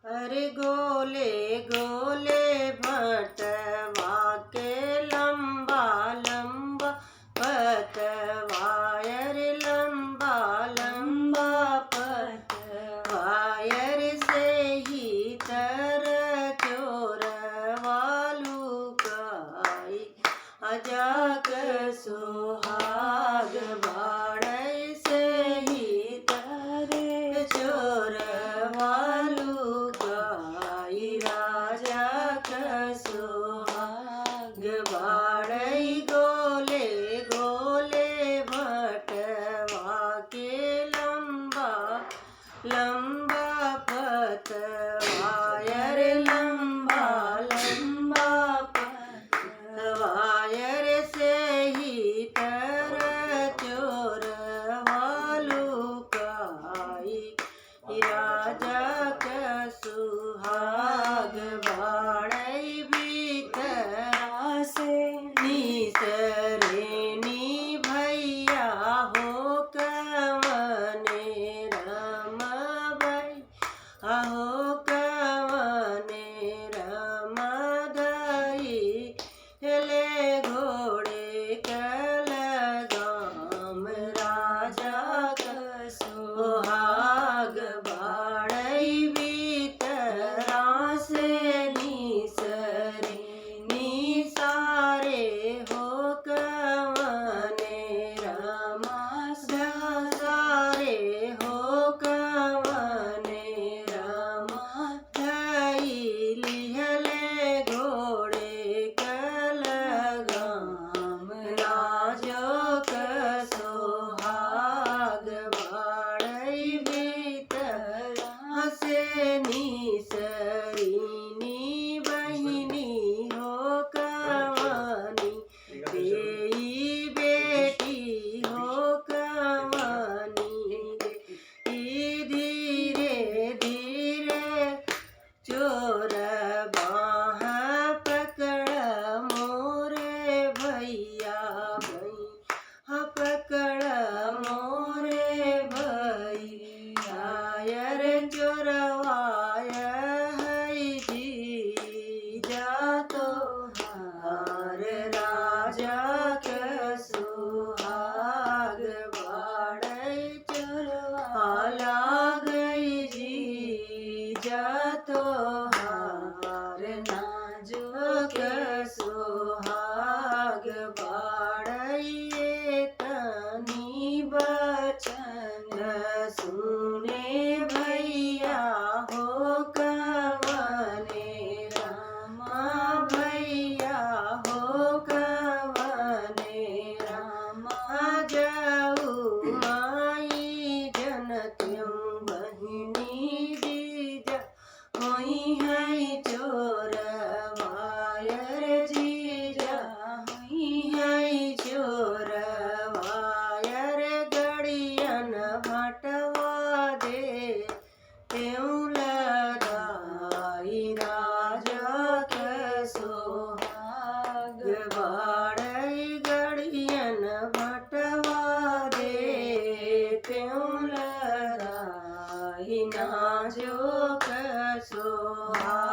अरे गोले गोले भटवा के लंबा लंबा पतवायर, लंबा लंबा पतवायर से ही तर चोरवालू काई अजाक सुहाग बाड़ै से ही तरे चोरवालू काई राजा का सुहाग बाड़ै। गोले गोले भटवा के लंबा लंबा पतवायर, लंबा लंबा पतवायर से ही तर चोरवालू काई राजा का सुहाग बाड़ै। भीतरा से निसरेनी भैया हो कवने रमबै, अहो कवने रमदई ले घोड़े कलगाम राजा का सुहाग बाड़ै। भीतरा से निसरेनी सारे हो कवने सारे हो कवने रमदई लिहले घोड़े कलगाम राजा का सुहाग बाड़ै। भीतरा से निसरेनी बहिनी हो कवनी देई बेटी हो कवनी धीरे धीरे चोर बाह पकड़ मोरे भैया भैया पकड़ मोरे भैया रे चोरवाय है जीजा तोहार राजा का सुहाग बाड़ै। चोरवा लागै जीजा तोहार नाजुक सुहाग बाड़ै। तनी बचन सुने भैया हो कवने रामा, भैया हो कवने रामा जाऊ माई जनत्यं बहिनी जीजा होई है चोरवायर, जीजा होई है चोरवायर। गड़ियन भटवा दे त्यों लदाई राजा का सुहाग बाड़ै। गड़ियन भटवा दे त्यों लदाई नाजुक सुहाग।